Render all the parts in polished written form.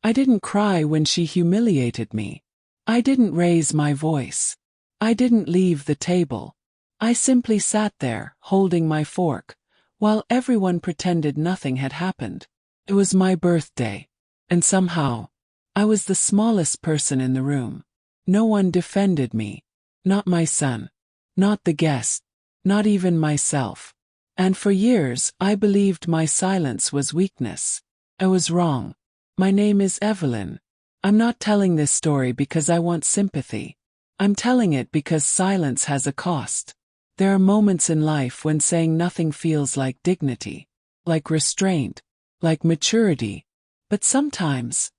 I didn't cry when she humiliated me. I didn't raise my voice. I didn't leave the table. I simply sat there, holding my fork, while everyone pretended nothing had happened. It was my birthday, and somehow, I was the smallest person in the room. No one defended me. Not my son. Not the guest. Not even myself. And for years, I believed my silence was weakness. I was wrong. My name is Evelyn. I'm not telling this story because I want sympathy. I'm telling it because silence has a cost. There are moments in life when saying nothing feels like dignity, like restraint, like maturity. But sometimes,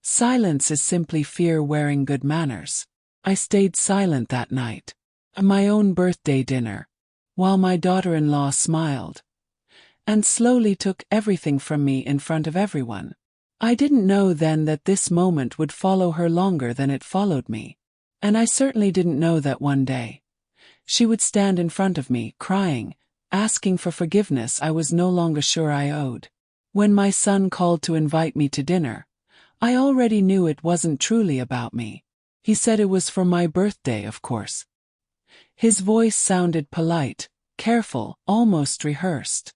silence is simply fear wearing good manners. I stayed silent that night, at my own birthday dinner, while my daughter-in-law smiled, and slowly took everything from me in front of everyone. I didn't know then that this moment would follow her longer than it followed me. And I certainly didn't know that one day she would stand in front of me, crying, asking for forgiveness I was no longer sure I owed. When my son called to invite me to dinner, I already knew it wasn't truly about me. He said it was for my birthday, of course. His voice sounded polite, careful, almost rehearsed.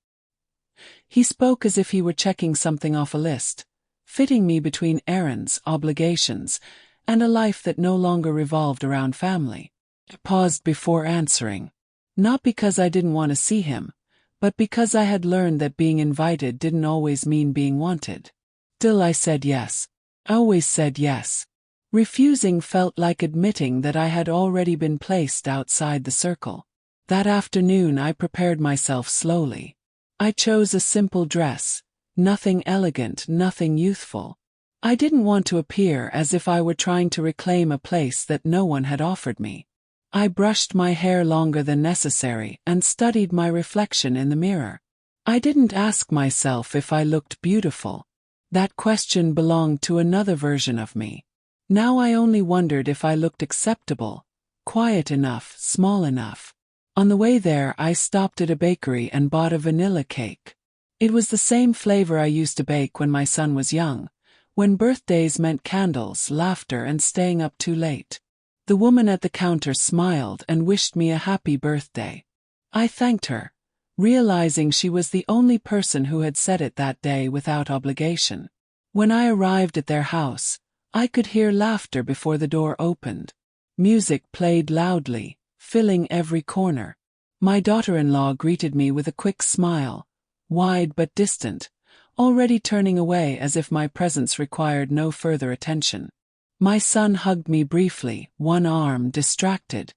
He spoke as if he were checking something off a list, fitting me between errands, obligations, and a life that no longer revolved around family. I paused before answering, not because I didn't want to see him, but because I had learned that being invited didn't always mean being wanted. Still I said yes. I always said yes. Refusing felt like admitting that I had already been placed outside the circle. That afternoon I prepared myself slowly. I chose a simple dress, nothing elegant, nothing youthful. I didn't want to appear as if I were trying to reclaim a place that no one had offered me. I brushed my hair longer than necessary and studied my reflection in the mirror. I didn't ask myself if I looked beautiful. That question belonged to another version of me. Now I only wondered if I looked acceptable, quiet enough, small enough. On the way there I stopped at a bakery and bought a vanilla cake. It was the same flavor I used to bake when my son was young, when birthdays meant candles, laughter, and staying up too late. The woman at the counter smiled and wished me a happy birthday. I thanked her, realizing she was the only person who had said it that day without obligation. When I arrived at their house, I could hear laughter before the door opened. Music played loudly, filling every corner. My daughter-in-law greeted me with a quick smile, wide but distant, already turning away as if my presence required no further attention. My son hugged me briefly, one arm distracted,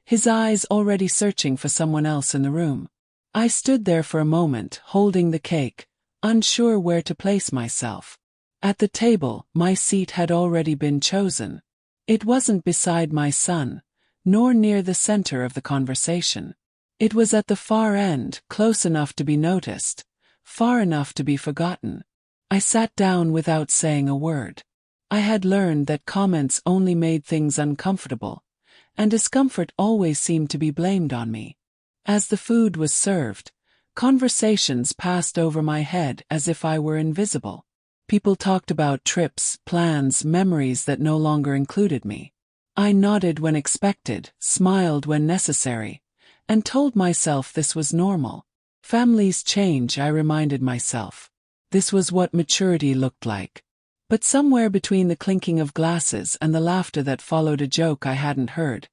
his eyes already searching for someone else in the room. I stood there for a moment, holding the cake, unsure where to place myself. At the table, my seat had already been chosen. It wasn't beside my son, nor near the center of the conversation. It was at the far end, close enough to be noticed, far enough to be forgotten. I sat down without saying a word. I had learned that comments only made things uncomfortable, and discomfort always seemed to be blamed on me. As the food was served, conversations passed over my head as if I were invisible. People talked about trips, plans, memories that no longer included me. I nodded when expected, smiled when necessary, and told myself this was normal. Families change, I reminded myself. This was what maturity looked like. But somewhere between the clinking of glasses and the laughter that followed a joke I hadn't heard,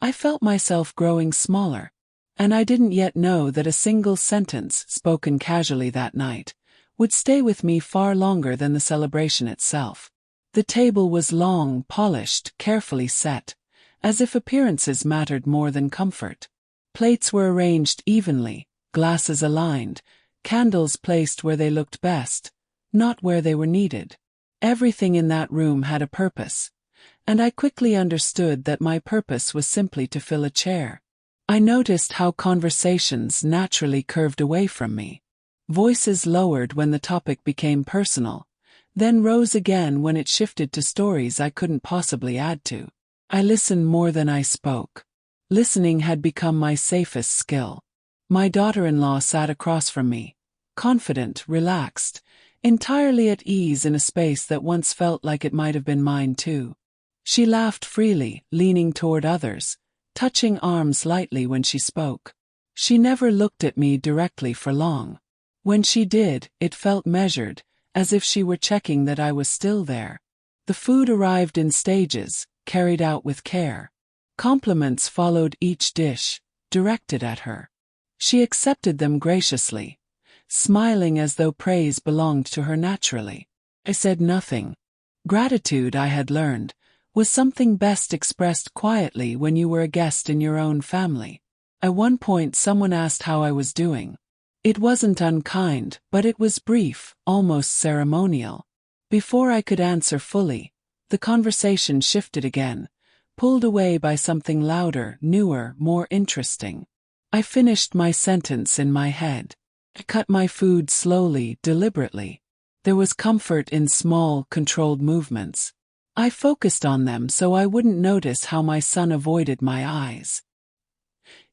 I felt myself growing smaller. And I didn't yet know that a single sentence, spoken casually that night, would stay with me far longer than the celebration itself. The table was long, polished, carefully set, as if appearances mattered more than comfort. Plates were arranged evenly, glasses aligned, candles placed where they looked best, not where they were needed. Everything in that room had a purpose, and I quickly understood that my purpose was simply to fill a chair. I noticed how conversations naturally curved away from me. Voices lowered when the topic became personal, then rose again when it shifted to stories I couldn't possibly add to. I listened more than I spoke. Listening had become my safest skill. My daughter-in-law sat across from me, confident, relaxed, entirely at ease in a space that once felt like it might have been mine too. She laughed freely, leaning toward others, touching arms lightly when she spoke. She never looked at me directly for long. When she did, it felt measured, as if she were checking that I was still there. The food arrived in stages, carried out with care. Compliments followed each dish, directed at her. She accepted them graciously, smiling as though praise belonged to her naturally. I said nothing. Gratitude, I had learned, was something best expressed quietly when you were a guest in your own family. At one point someone asked how I was doing. It wasn't unkind, but it was brief, almost ceremonial. Before I could answer fully, the conversation shifted again, pulled away by something louder, newer, more interesting. I finished my sentence in my head. I cut my food slowly, deliberately. There was comfort in small, controlled movements. I focused on them so I wouldn't notice how my son avoided my eyes.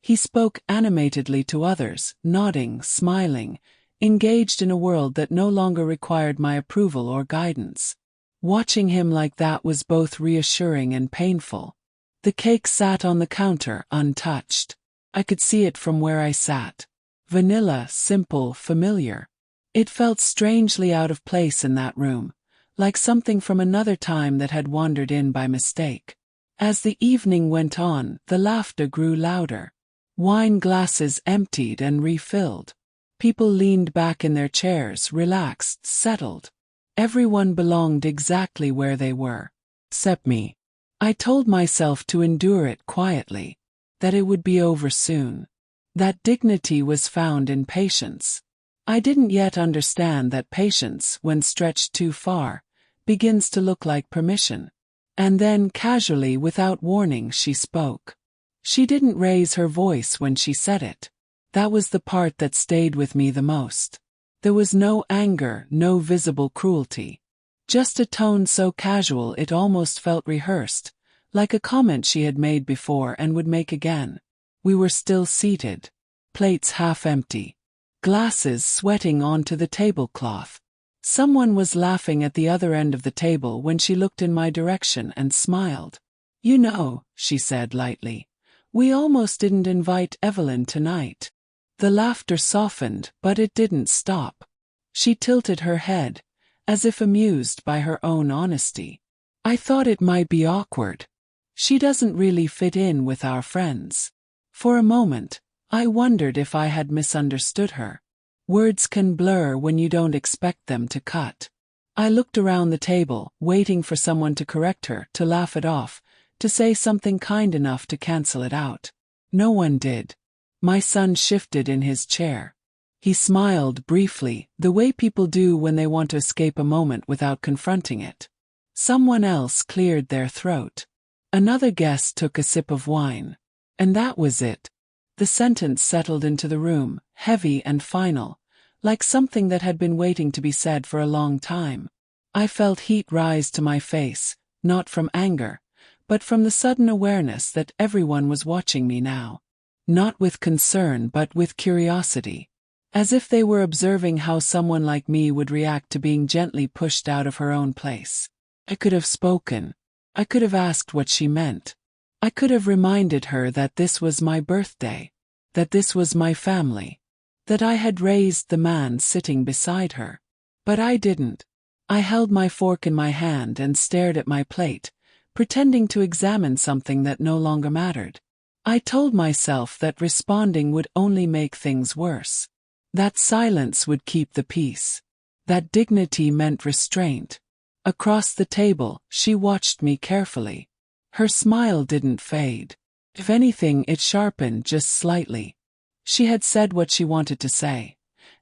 He spoke animatedly to others, nodding, smiling, engaged in a world that no longer required my approval or guidance. Watching him like that was both reassuring and painful. The cake sat on the counter, untouched. I could see it from where I sat. Vanilla, simple, familiar. It felt strangely out of place in that room, like something from another time that had wandered in by mistake. As the evening went on, the laughter grew louder. Wine glasses emptied and refilled. People leaned back in their chairs, relaxed, settled. Everyone belonged exactly where they were. Except me. I told myself to endure it quietly, that it would be over soon. That dignity was found in patience. I didn't yet understand that patience, when stretched too far, begins to look like permission. And then, casually, without warning, she spoke. She didn't raise her voice when she said it. That was the part that stayed with me the most. There was no anger, no visible cruelty. Just a tone so casual it almost felt rehearsed, like a comment she had made before and would make again. We were still seated. Plates half empty. Glasses sweating onto the tablecloth. Someone was laughing at the other end of the table when she looked in my direction and smiled. "You know," she said lightly, "we almost didn't invite Evelyn tonight." The laughter softened, but it didn't stop. She tilted her head, as if amused by her own honesty. "I thought it might be awkward. She doesn't really fit in with our friends." For a moment, I wondered if I had misunderstood her. Words can blur when you don't expect them to cut. I looked around the table, waiting for someone to correct her, to laugh it off, to say something kind enough to cancel it out. No one did. My son shifted in his chair. He smiled briefly, the way people do when they want to escape a moment without confronting it. Someone else cleared their throat. Another guest took a sip of wine. And that was it. The sentence settled into the room, heavy and final, like something that had been waiting to be said for a long time. I felt heat rise to my face, not from anger, but from the sudden awareness that everyone was watching me now. Not with concern but with curiosity. As if they were observing how someone like me would react to being gently pushed out of her own place. I could have spoken. I could have asked what she meant. I could have reminded her that this was my birthday, that this was my family, that I had raised the man sitting beside her. But I didn't. I held my fork in my hand and stared at my plate, pretending to examine something that no longer mattered. I told myself that responding would only make things worse. That silence would keep the peace. That dignity meant restraint. Across the table, she watched me carefully. Her smile didn't fade. If anything, it sharpened just slightly. She had said what she wanted to say,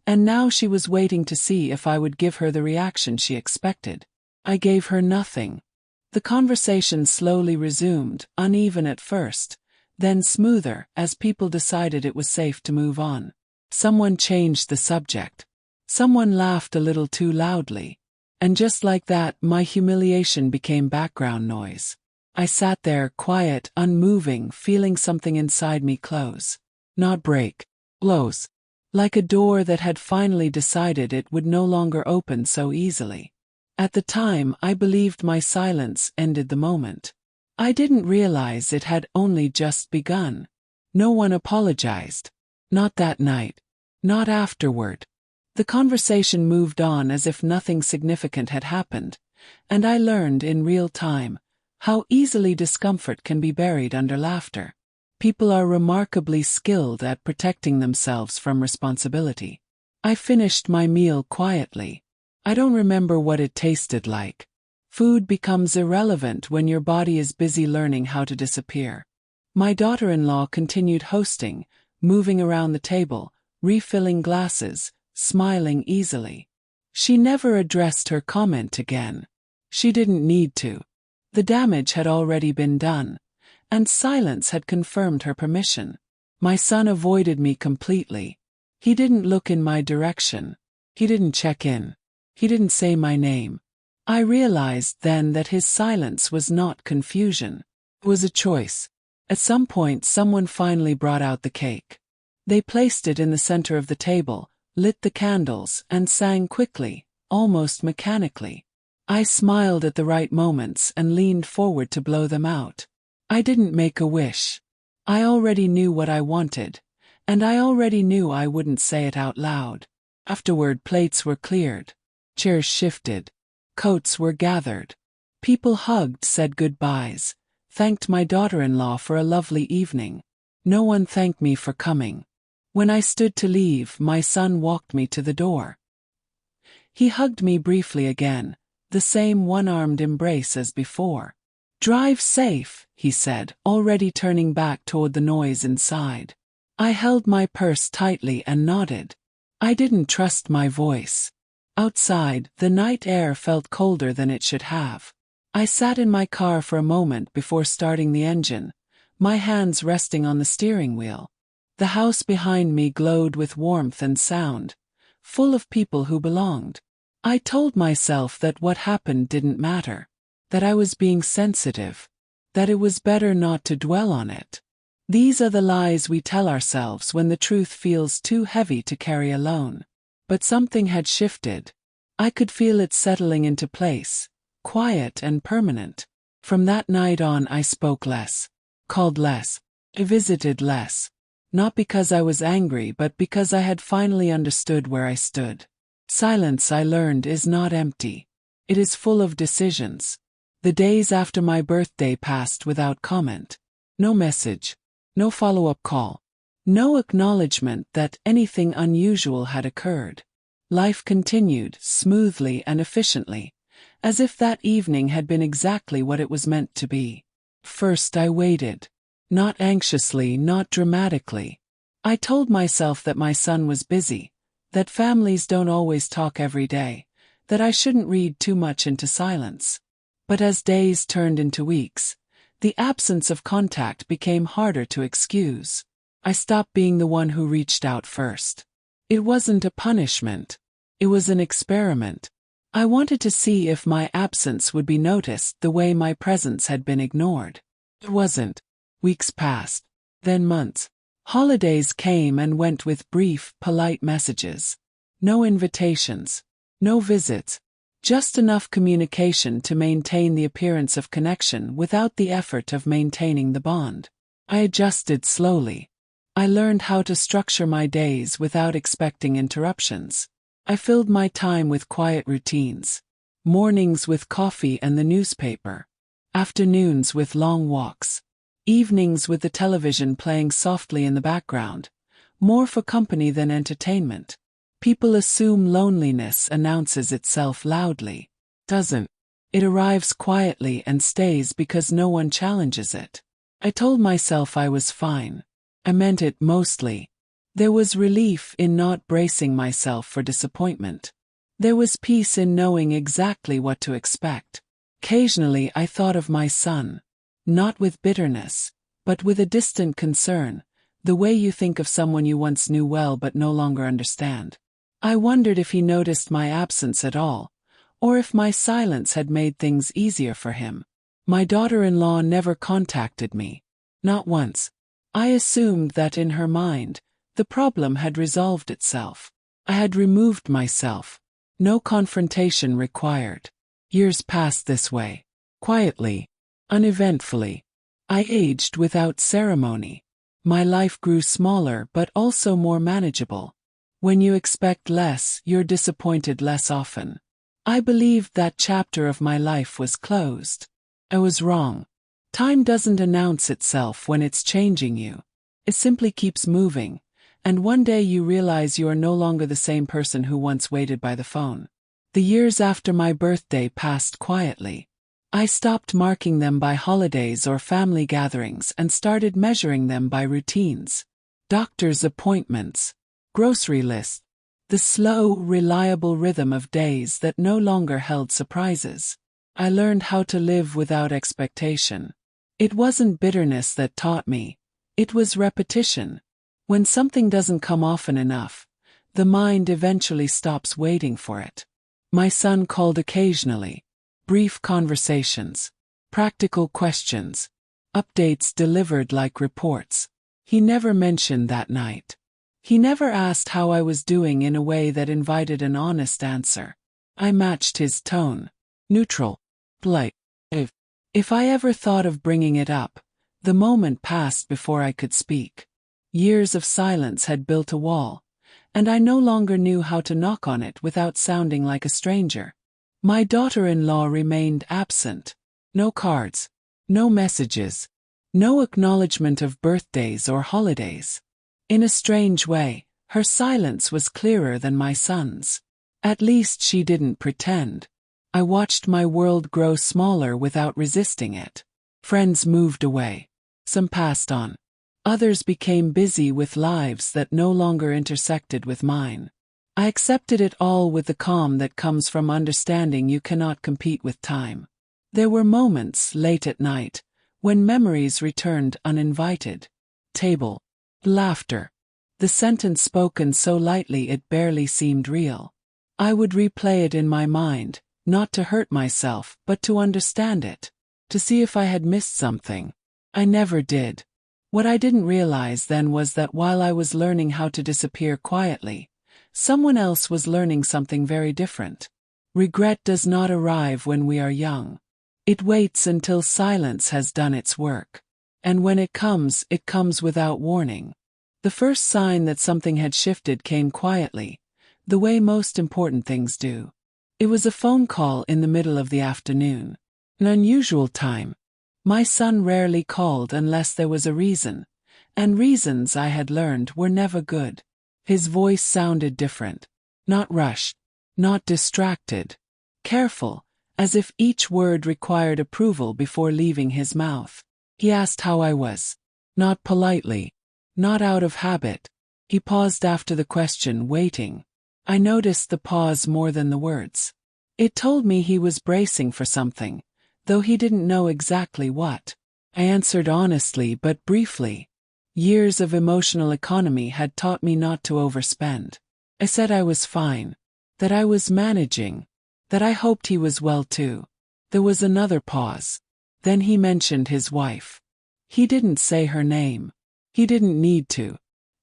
and now she was waiting to see if I would give her the reaction she expected. I gave her nothing. The conversation slowly resumed, uneven at first, then smoother as people decided it was safe to move on. Someone changed the subject. Someone laughed a little too loudly. And just like that, my humiliation became background noise. I sat there, quiet, unmoving, feeling something inside me close. Not break. Close. like a door that had finally decided it would no longer open so easily. At the time, I believed my silence ended the moment. I didn't realize it had only just begun. No one apologized. Not that night. Not afterward. The conversation moved on as if nothing significant had happened, and I learned in real time how easily discomfort can be buried under laughter. People are remarkably skilled at protecting themselves from responsibility. I finished my meal quietly. I don't remember what it tasted like. Food becomes irrelevant when your body is busy learning how to disappear. My daughter-in-law continued hosting, moving around the table, refilling glasses, smiling easily. She never addressed her comment again. She didn't need to. The damage had already been done, and silence had confirmed her permission. My son avoided me completely. He didn't look in my direction. He didn't check in. He didn't say my name. I realized then that his silence was not confusion. It was a choice. At some point, someone finally brought out the cake. They placed it in the center of the table, lit the candles, and sang quickly, almost mechanically. I smiled at the right moments and leaned forward to blow them out. I didn't make a wish. I already knew what I wanted, and I already knew I wouldn't say it out loud. Afterward, plates were cleared. Chairs shifted. Coats were gathered. People hugged, said goodbyes, thanked my daughter-in-law for a lovely evening. No one thanked me for coming. When I stood to leave, my son walked me to the door. He hugged me briefly again, the same one-armed embrace as before. "Drive safe," he said, already turning back toward the noise inside. I held my purse tightly and nodded. I didn't trust my voice. Outside, the night air felt colder than it should have. I sat in my car for a moment before starting the engine, my hands resting on the steering wheel. The house behind me glowed with warmth and sound, full of people who belonged. I told myself that what happened didn't matter, that I was being sensitive, that it was better not to dwell on it. These are the lies we tell ourselves when the truth feels too heavy to carry alone. But something had shifted. I could feel it settling into place, quiet and permanent. From that night on, I spoke less, called less, visited less. Not because I was angry, but because I had finally understood where I stood. Silence, I learned, is not empty. It is full of decisions. The days after my birthday passed without comment. No message. No follow-up call. No acknowledgement that anything unusual had occurred. Life continued, smoothly and efficiently, as if that evening had been exactly what it was meant to be. First I waited. Not anxiously, not dramatically. I told myself that my son was busy, that families don't always talk every day, that I shouldn't read too much into silence. But as days turned into weeks, the absence of contact became harder to excuse. I stopped being the one who reached out first. It wasn't a punishment. It was an experiment. I wanted to see if my absence would be noticed the way my presence had been ignored. It wasn't. Weeks passed, then months. Holidays came and went with brief, polite messages. No invitations, no visits, just enough communication to maintain the appearance of connection without the effort of maintaining the bond. I adjusted slowly. I learned how to structure my days without expecting interruptions. I filled my time with quiet routines. Mornings with coffee and the newspaper. Afternoons with long walks. Evenings with the television playing softly in the background, more for company than entertainment. People assume loneliness announces itself loudly. Doesn't. It arrives quietly and stays because no one challenges it. I told myself I was fine. I meant it mostly. There was relief in not bracing myself for disappointment. There was peace in knowing exactly what to expect. Occasionally I thought of my son. Not with bitterness, but with a distant concern, the way you think of someone you once knew well but no longer understand. I wondered if he noticed my absence at all, or if my silence had made things easier for him. My daughter-in-law never contacted me. Not once. I assumed that in her mind, The problem had resolved itself. I had removed myself. No confrontation required. Years passed this way. Quietly. Uneventfully. I aged without ceremony. My life grew smaller but also more manageable. When you expect less, you're disappointed less often. I believed that chapter of my life was closed. I was wrong. Time doesn't announce itself when it's changing you. It simply keeps moving, and one day you realize you are no longer the same person who once waited by the phone. The years after my birthday passed quietly. I stopped marking them by holidays or family gatherings and started measuring them by routines. Doctor's appointments, grocery lists, the slow, reliable rhythm of days that no longer held surprises. I learned how to live without expectation. It wasn't bitterness that taught me. It was repetition. When something doesn't come often enough, the mind eventually stops waiting for it. My son called occasionally. Brief conversations. Practical questions. Updates delivered like reports. He never mentioned that night. He never asked how I was doing in a way that invited an honest answer. I matched his tone. Neutral. Polite. If I ever thought of bringing it up, the moment passed before I could speak. Years of silence had built a wall, and I no longer knew how to knock on it without sounding like a stranger. My daughter-in-law remained absent. No cards. No messages. No acknowledgement of birthdays or holidays. In a strange way, her silence was clearer than my son's. At least she didn't pretend. I watched my world grow smaller without resisting it. Friends moved away. Some passed on. Others became busy with lives that no longer intersected with mine. I accepted it all with the calm that comes from understanding you cannot compete with time. There were moments, late at night, when memories returned uninvited. Table. Laughter. The sentence spoken so lightly it barely seemed real. I would replay it in my mind, not to hurt myself, but to understand it. To see if I had missed something. I never did. What I didn't realize then was that while I was learning how to disappear quietly, someone else was learning something very different. Regret does not arrive when we are young. It waits until silence has done its work. And when it comes without warning. The first sign that something had shifted came quietly, the way most important things do. It was a phone call in the middle of the afternoon. An unusual time. My son rarely called unless there was a reason, and reasons I had learned were never good. His voice sounded different. Not rushed. Not distracted. Careful, as if each word required approval before leaving his mouth. He asked how I was. Not politely. Not out of habit. He paused after the question, waiting. I noticed the pause more than the words. It told me he was bracing for something, though he didn't know exactly what. I answered honestly but briefly. Years of emotional economy had taught me not to overspend. I said I was fine, that I was managing, that I hoped he was well too. There was another pause. Then he mentioned his wife. He didn't say her name. He didn't need to.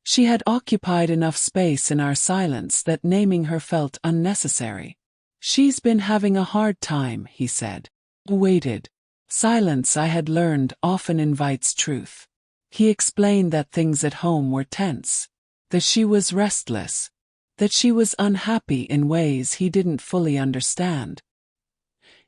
She had occupied enough space in our silence that naming her felt unnecessary. She's been having a hard time, he said. Waited. Silence, I had learned, often invites truth. He explained that things at home were tense, that she was restless, that she was unhappy in ways he didn't fully understand.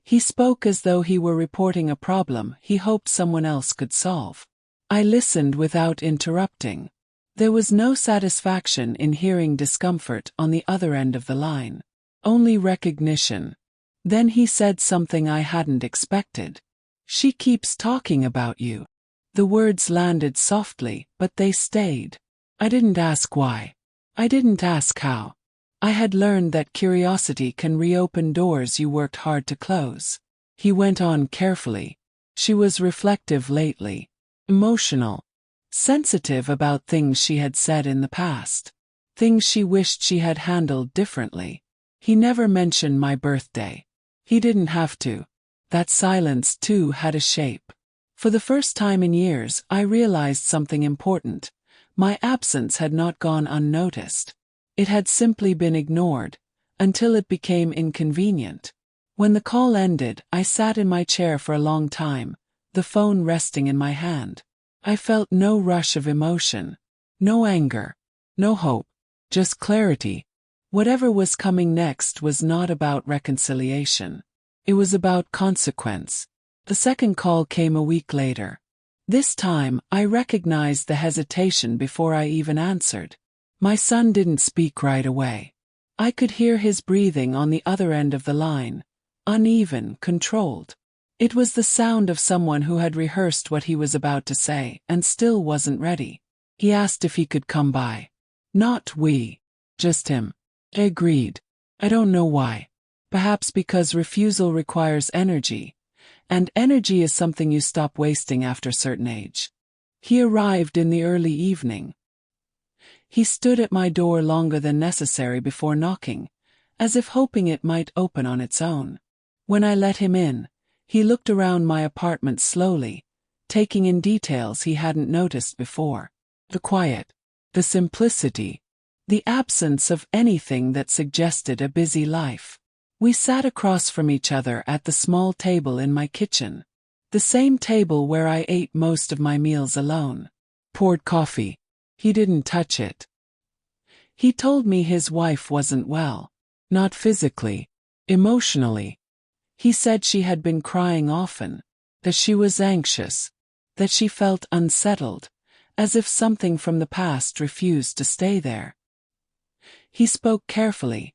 He spoke as though he were reporting a problem he hoped someone else could solve. I listened without interrupting. There was no satisfaction in hearing discomfort on the other end of the line. Only recognition. Then he said something I hadn't expected. She keeps talking about you. The words landed softly, but they stayed. I didn't ask why. I didn't ask how. I had learned that curiosity can reopen doors you worked hard to close. He went on carefully. She was reflective lately. Emotional. Sensitive about things she had said in the past. Things she wished she had handled differently. He never mentioned my birthday. He didn't have to. That silence, too, had a shape. For the first time in years, I realized something important. My absence had not gone unnoticed. It had simply been ignored, until it became inconvenient. When the call ended, I sat in my chair for a long time, the phone resting in my hand. I felt no rush of emotion, no anger, no hope, just clarity. Whatever was coming next was not about reconciliation. It was about consequence. The second call came a week later. This time, I recognized the hesitation before I even answered. My son didn't speak right away. I could hear his breathing on the other end of the line, uneven, controlled. It was the sound of someone who had rehearsed what he was about to say and still wasn't ready. He asked if he could come by. Not we. Just him. I agreed. I don't know why. Perhaps because refusal requires energy, and energy is something you stop wasting after a certain age. He arrived in the early evening. He stood at my door longer than necessary before knocking, as if hoping it might open on its own. When I let him in, he looked around my apartment slowly, taking in details he hadn't noticed before. The quiet, the simplicity, the absence of anything that suggested a busy life. We sat across from each other at the small table in my kitchen, the same table where I ate most of my meals alone. Poured coffee. He didn't touch it. He told me his wife wasn't well. Not physically, emotionally. He said she had been crying often, that she was anxious, that she felt unsettled, as if something from the past refused to stay there. He spoke carefully,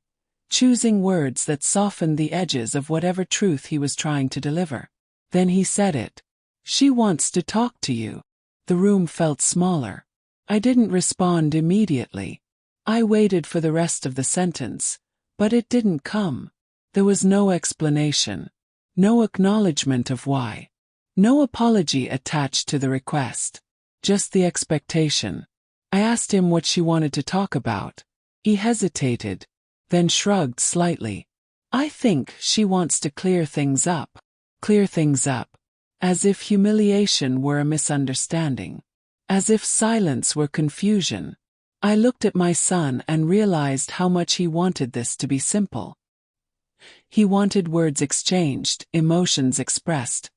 choosing words that softened the edges of whatever truth he was trying to deliver. Then he said it. She wants to talk to you. The room felt smaller. I didn't respond immediately. I waited for the rest of the sentence, but it didn't come. There was no explanation, no acknowledgement of why, no apology attached to the request, just the expectation. I asked him what she wanted to talk about. He hesitated, then shrugged slightly. I think she wants to clear things up, as if humiliation were a misunderstanding, as if silence were confusion. I looked at my son and realized how much he wanted this to be simple. He wanted words exchanged, emotions expressed,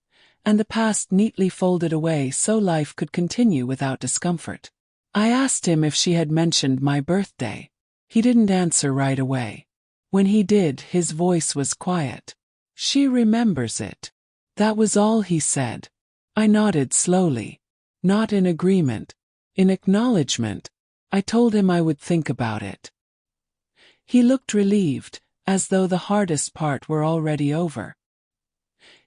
and the past neatly folded away so life could continue without discomfort. I asked him if she had mentioned my birthday. He didn't answer right away. When he did, his voice was quiet. She remembers it. That was all he said. I nodded slowly. Not in agreement. In acknowledgement. I told him I would think about it. He looked relieved, as though the hardest part were already over.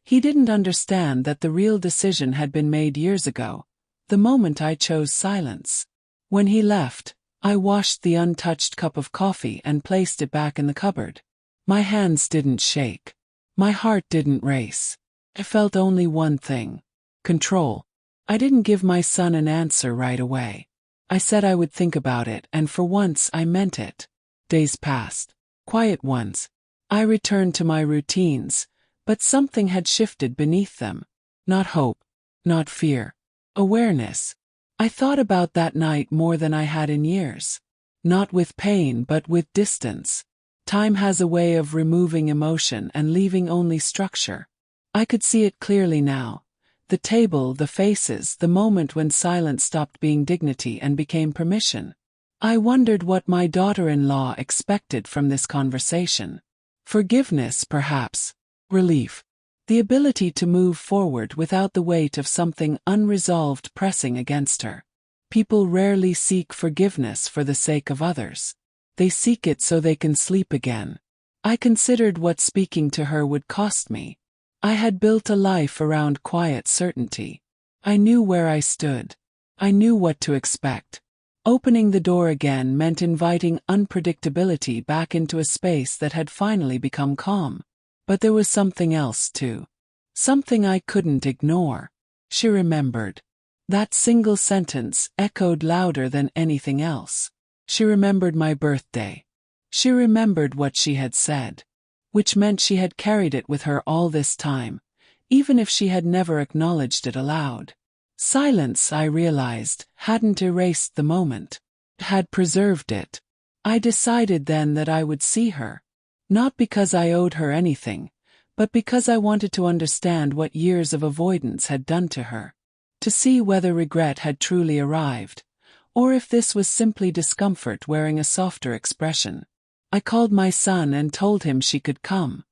He didn't understand that the real decision had been made years ago, the moment I chose silence. When he left, I washed the untouched cup of coffee and placed it back in the cupboard. My hands didn't shake. My heart didn't race. I felt only one thing: control. I didn't give my son an answer right away. I said I would think about it, and for once I meant it. Days passed. Quiet ones. I returned to my routines, but something had shifted beneath them. Not hope. Not fear. Awareness. I thought about that night more than I had in years. Not with pain, but with distance. Time has a way of removing emotion and leaving only structure. I could see it clearly now. The table, the faces, the moment when silence stopped being dignity and became permission. I wondered what my daughter-in-law expected from this conversation. Forgiveness, perhaps. Relief. The ability to move forward without the weight of something unresolved pressing against her. People rarely seek forgiveness for the sake of others. They seek it so they can sleep again. I considered what speaking to her would cost me. I had built a life around quiet certainty. I knew where I stood. I knew what to expect. Opening the door again meant inviting unpredictability back into a space that had finally become calm. But there was something else too. Something I couldn't ignore. She remembered. That single sentence echoed louder than anything else. She remembered my birthday. She remembered what she had said. Which meant she had carried it with her all this time, even if she had never acknowledged it aloud. Silence, I realized, hadn't erased the moment. It had preserved it. I decided then that I would see her. Not because I owed her anything, but because I wanted to understand what years of avoidance had done to her. To see whether regret had truly arrived, or if this was simply discomfort wearing a softer expression. I called my son and told him she could come.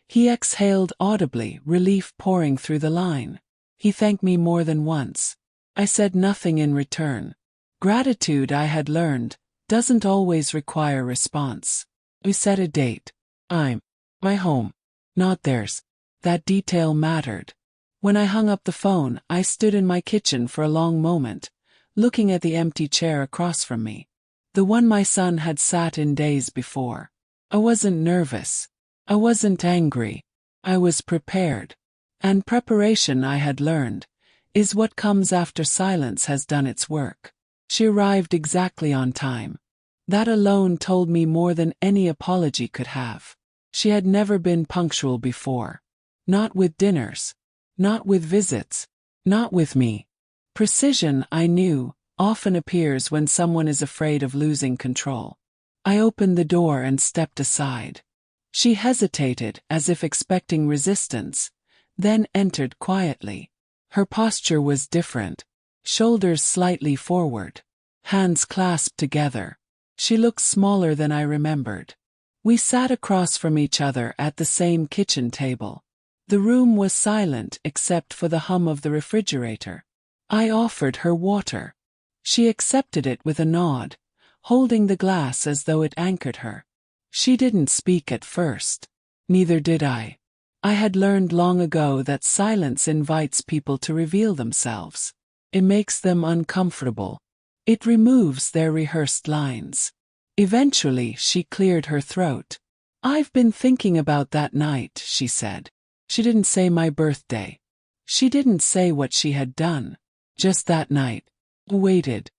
He exhaled audibly, relief pouring through the line. He thanked me more than once. I said nothing in return. Gratitude, I had learned, doesn't always require response. We set a date. My home, not theirs. That detail mattered. When I hung up the phone, I stood in my kitchen for a long moment, looking at the empty chair across from me. The one my son had sat in days before. I wasn't nervous. I wasn't angry. I was prepared. And preparation, I had learned, is what comes after silence has done its work. She arrived exactly on time. That alone told me more than any apology could have. She had never been punctual before. Not with dinners. Not with visits. Not with me. Precision, I knew, often appears when someone is afraid of losing control. I opened the door and stepped aside. She hesitated, as if expecting resistance, then entered quietly. Her posture was different. Shoulders slightly forward. Hands clasped together. She looked smaller than I remembered. We sat across from each other at the same kitchen table. The room was silent except for the hum of the refrigerator. I offered her water. She accepted it with a nod, holding the glass as though it anchored her. She didn't speak at first. Neither did I. I had learned long ago that silence invites people to reveal themselves. It makes them uncomfortable. It removes their rehearsed lines. Eventually, she cleared her throat. "I've been thinking about that night," she said. She didn't say my birthday. She didn't say what she had done. Just that night. Waited.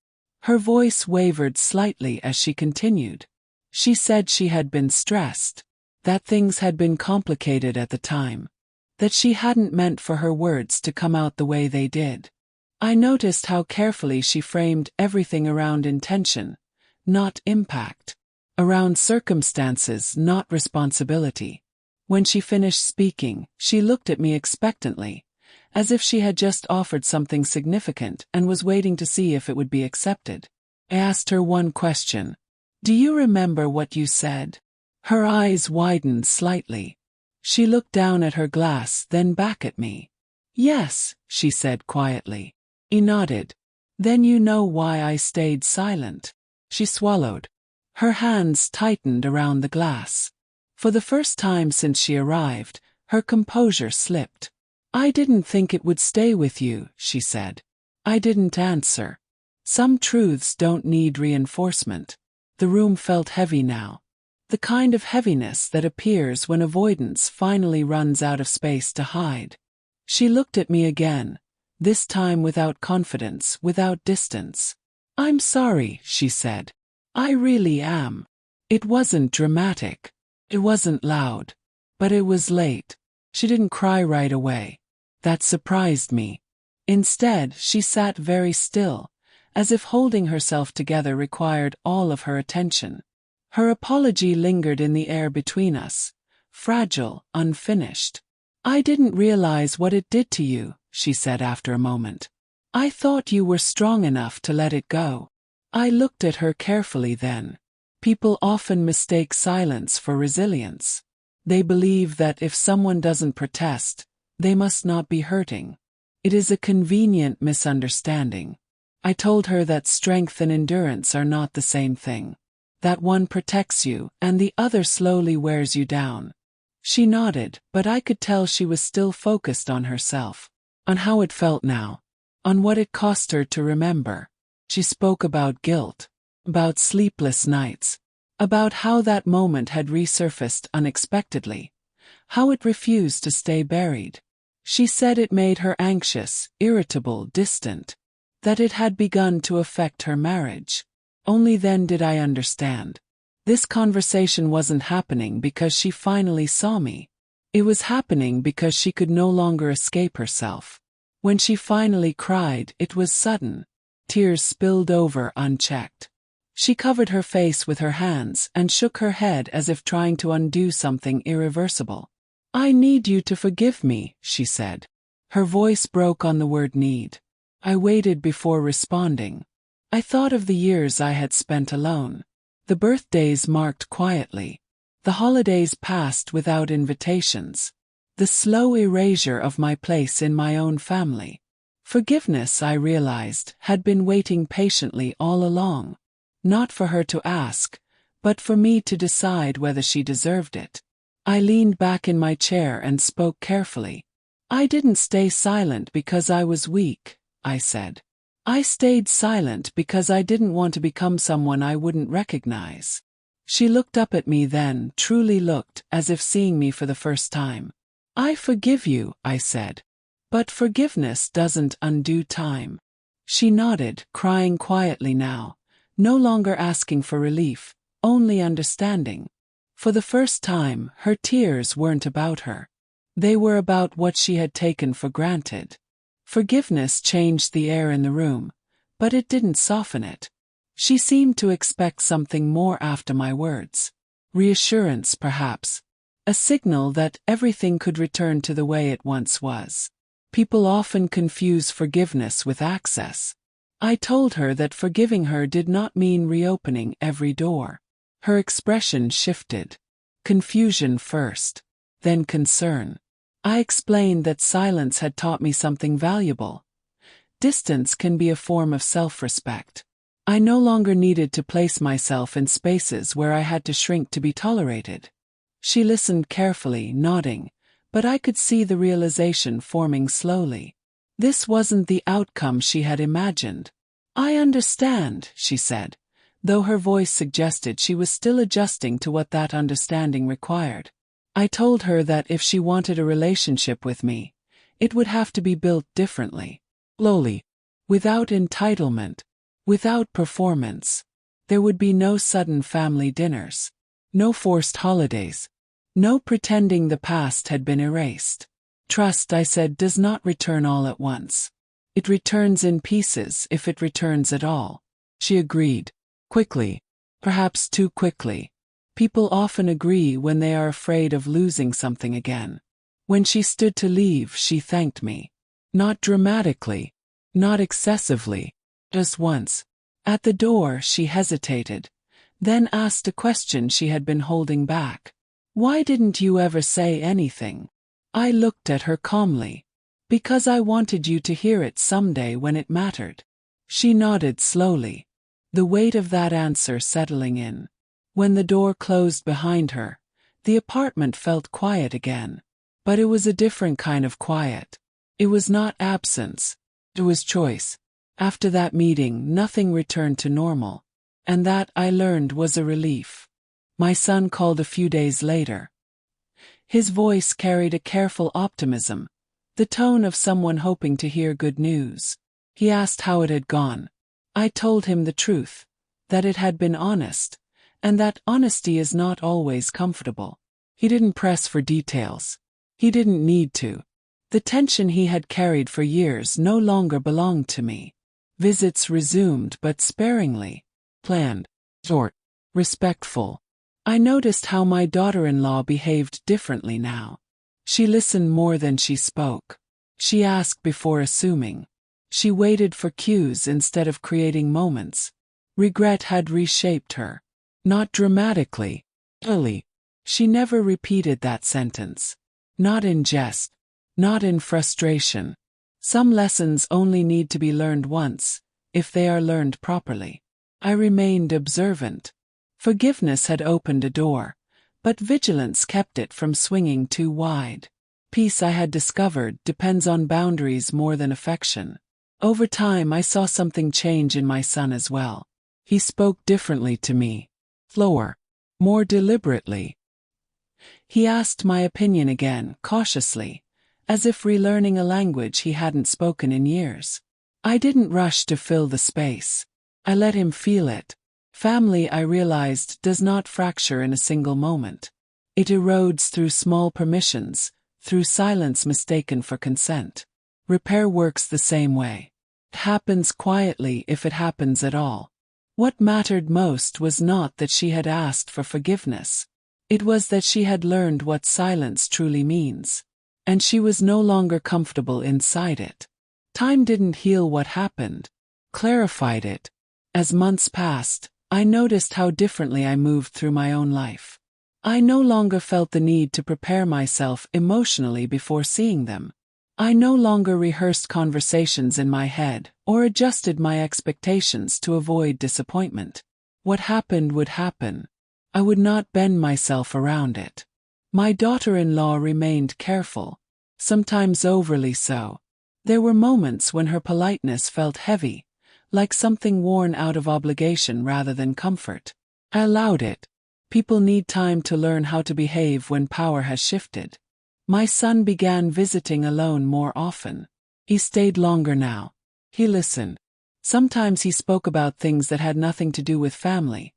Her voice wavered slightly as she continued. She said she had been stressed. That things had been complicated at the time. That she hadn't meant for her words to come out the way they did. I noticed how carefully she framed everything around intention, not impact. Around circumstances, not responsibility. When she finished speaking, she looked at me expectantly, as if she had just offered something significant and was waiting to see if it would be accepted. I asked her one question. "Do you remember what you said?" Her eyes widened slightly. She looked down at her glass, then back at me. "Yes," she said quietly. He nodded. "Then you know why I stayed silent." She swallowed. Her hands tightened around the glass. For the first time since she arrived, her composure slipped. "I didn't think it would stay with you," she said. I didn't answer. Some truths don't need reinforcement. The room felt heavy now. The kind of heaviness that appears when avoidance finally runs out of space to hide. She looked at me again, this time without confidence, without distance. "I'm sorry," she said. "I really am." It wasn't dramatic. It wasn't loud. But it was late. She didn't cry right away. That surprised me. Instead, she sat very still, as if holding herself together required all of her attention. Her apology lingered in the air between us, fragile, unfinished. "I didn't realize what it did to you," she said after a moment. "I thought you were strong enough to let it go." I looked at her carefully then. People often mistake silence for resilience. They believe that if someone doesn't protest, they must not be hurting. It is a convenient misunderstanding. I told her that strength and endurance are not the same thing. That one protects you, and the other slowly wears you down. She nodded, but I could tell she was still focused on herself, on how it felt now, on what it cost her to remember. She spoke about guilt, about sleepless nights, about how that moment had resurfaced unexpectedly, how it refused to stay buried. She said it made her anxious, irritable, distant, that it had begun to affect her marriage. Only then did I understand. This conversation wasn't happening because she finally saw me. It was happening because she could no longer escape herself. When she finally cried, it was sudden. Tears spilled over unchecked. She covered her face with her hands and shook her head as if trying to undo something irreversible. "I need you to forgive me," she said. Her voice broke on the word need. I waited before responding. I thought of the years I had spent alone. The birthdays marked quietly. The holidays passed without invitations. The slow erasure of my place in my own family. Forgiveness, I realized, had been waiting patiently all along. Not for her to ask, but for me to decide whether she deserved it. I leaned back in my chair and spoke carefully. "I didn't stay silent because I was weak," I said. "I stayed silent because I didn't want to become someone I wouldn't recognize." She looked up at me then, truly looked, as if seeing me for the first time. "I forgive you," I said. "But forgiveness doesn't undo time." She nodded, crying quietly now, no longer asking for relief, only understanding. For the first time, her tears weren't about her. They were about what she had taken for granted. Forgiveness changed the air in the room, but it didn't soften it. She seemed to expect something more after my words. Reassurance, perhaps. A signal that everything could return to the way it once was. People often confuse forgiveness with access. I told her that forgiving her did not mean reopening every door. Her expression shifted. Confusion first, then concern. I explained that silence had taught me something valuable. Distance can be a form of self-respect. I no longer needed to place myself in spaces where I had to shrink to be tolerated. She listened carefully, nodding, but I could see the realization forming slowly. This wasn't the outcome she had imagined. "I understand," she said, though her voice suggested she was still adjusting to what that understanding required. I told her that if she wanted a relationship with me, it would have to be built differently. Slowly. Without entitlement. Without performance. There would be no sudden family dinners. No forced holidays. No pretending the past had been erased. Trust, I said, does not return all at once. It returns in pieces, if it returns at all. She agreed. Quickly. Perhaps too quickly. People often agree when they are afraid of losing something again. When she stood to leave, she thanked me. Not dramatically. Not excessively. Just once. At the door, she hesitated, then asked a question she had been holding back. "Why didn't you ever say anything?" I looked at her calmly. "Because I wanted you to hear it someday when it mattered." She nodded slowly, the weight of that answer settling in. When the door closed behind her, the apartment felt quiet again. But it was a different kind of quiet. It was not absence. It was choice. After that meeting, nothing returned to normal. And that, I learned, was a relief. My son called a few days later. His voice carried a careful optimism, the tone of someone hoping to hear good news. He asked how it had gone. I told him the truth, that it had been honest, and that honesty is not always comfortable. He didn't press for details. He didn't need to. The tension he had carried for years no longer belonged to me. Visits resumed, but sparingly. Planned. Short. Respectful. I noticed how my daughter-in-law behaved differently now. She listened more than she spoke. She asked before assuming. She waited for cues instead of creating moments. Regret had reshaped her. Not dramatically. Early. She never repeated that sentence. Not in jest. Not in frustration. Some lessons only need to be learned once, if they are learned properly. I remained observant. Forgiveness had opened a door, but vigilance kept it from swinging too wide. Peace, I had discovered, depends on boundaries more than affection. Over time, I saw something change in my son as well. He spoke differently to me. Slower. More deliberately. He asked my opinion again, cautiously, as if relearning a language he hadn't spoken in years. I didn't rush to fill the space. I let him feel it. Family, I realized, does not fracture in a single moment. It erodes through small permissions, through silence mistaken for consent. Repair works the same way. It happens quietly if it happens at all. What mattered most was not that she had asked for forgiveness. It was that she had learned what silence truly means. And she was no longer comfortable inside it. Time didn't heal what happened, clarified it. As months passed, I noticed how differently I moved through my own life. I no longer felt the need to prepare myself emotionally before seeing them. I no longer rehearsed conversations in my head or adjusted my expectations to avoid disappointment. What happened would happen. I would not bend myself around it. My daughter-in-law remained careful, sometimes overly so. There were moments when her politeness felt heavy, like something worn out of obligation rather than comfort. I allowed it. People need time to learn how to behave when power has shifted. My son began visiting alone more often. He stayed longer now. He listened. Sometimes he spoke about things that had nothing to do with family,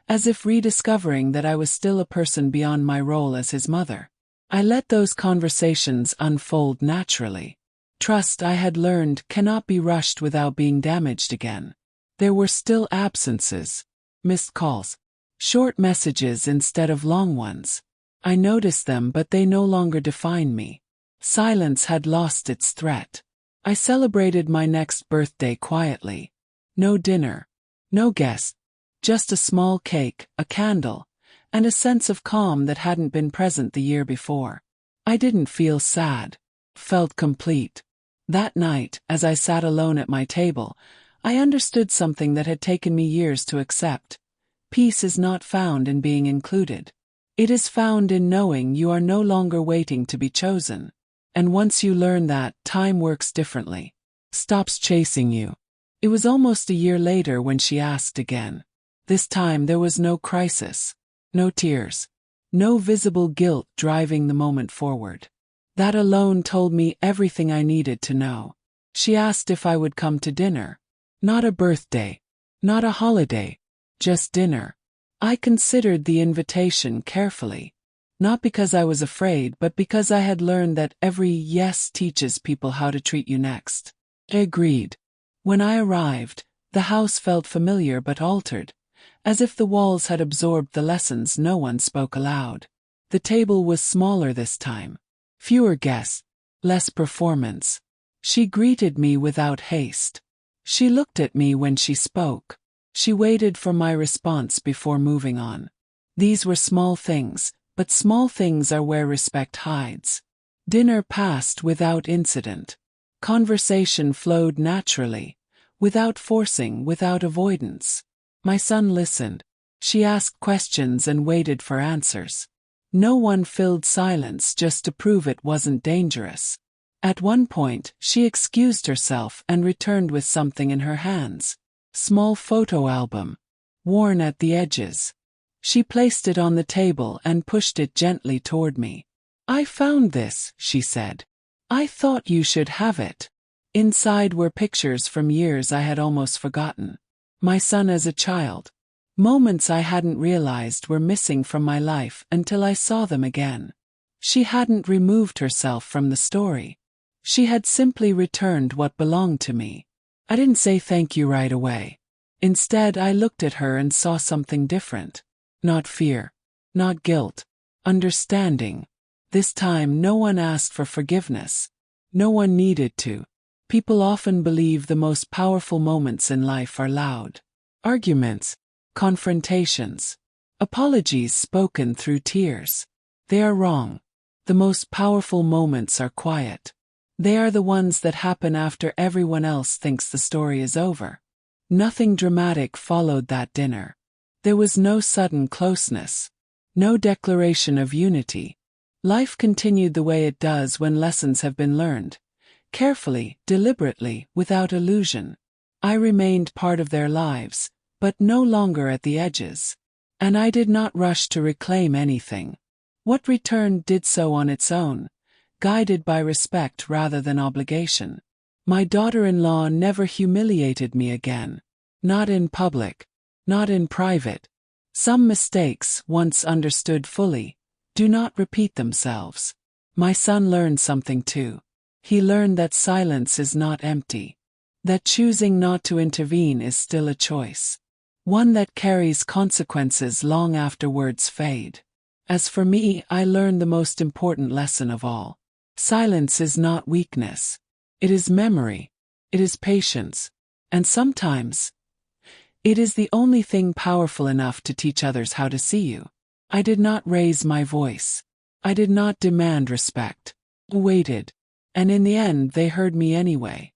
as if rediscovering that I was still a person beyond my role as his mother. I let those conversations unfold naturally. Trust, I had learned, cannot be rushed without being damaged again. There were still absences, missed calls, short messages instead of long ones. I noticed them, but they no longer defined me. Silence had lost its threat. I celebrated my next birthday quietly. No dinner, no guests, just a small cake, a candle, and a sense of calm that hadn't been present the year before. I didn't feel sad, felt complete. That night, as I sat alone at my table, I understood something that had taken me years to accept. Peace is not found in being included. It is found in knowing you are no longer waiting to be chosen. And once you learn that, time works differently. Stops chasing you. It was almost a year later when she asked again. This time there was no crisis, no tears, no visible guilt driving the moment forward. That alone told me everything I needed to know. She asked if I would come to dinner. Not a birthday, not a holiday, just dinner. I considered the invitation carefully, not because I was afraid, but because I had learned that every yes teaches people how to treat you next. I agreed. When I arrived, the house felt familiar but altered, as if the walls had absorbed the lessons no one spoke aloud. The table was smaller this time. Fewer guests, less performance. She greeted me without haste. She looked at me when she spoke. She waited for my response before moving on. These were small things, but small things are where respect hides. Dinner passed without incident. Conversation flowed naturally, without forcing, without avoidance. My son listened. She asked questions and waited for answers. No one filled silence just to prove it wasn't dangerous. At one point, she excused herself and returned with something in her hands. Small photo album. Worn at the edges. She placed it on the table and pushed it gently toward me. "I found this," she said. "I thought you should have it." Inside were pictures from years I had almost forgotten. My son as a child. Moments I hadn't realized were missing from my life until I saw them again. She hadn't removed herself from the story. She had simply returned what belonged to me. I didn't say thank you right away. Instead, I looked at her and saw something different. Not fear. Not guilt. Understanding. This time no one asked for forgiveness. No one needed to. People often believe the most powerful moments in life are loud. Arguments. Confrontations. Apologies spoken through tears. They are wrong. The most powerful moments are quiet. They are the ones that happen after everyone else thinks the story is over. Nothing dramatic followed that dinner. There was no sudden closeness. No declaration of unity. Life continued the way it does when lessons have been learned. Carefully, deliberately, without illusion. I remained part of their lives, but no longer at the edges. And I did not rush to reclaim anything. What returned did so on its own, guided by respect rather than obligation. My daughter-in-law never humiliated me again. Not in public. Not in private. Some mistakes, once understood fully, do not repeat themselves. My son learned something too. He learned that silence is not empty. That choosing not to intervene is still a choice. One that carries consequences long after words fade. As for me, I learned the most important lesson of all. Silence is not weakness. It is memory. It is patience. And sometimes, it is the only thing powerful enough to teach others how to see you. I did not raise my voice. I did not demand respect. I waited. And in the end, they heard me anyway.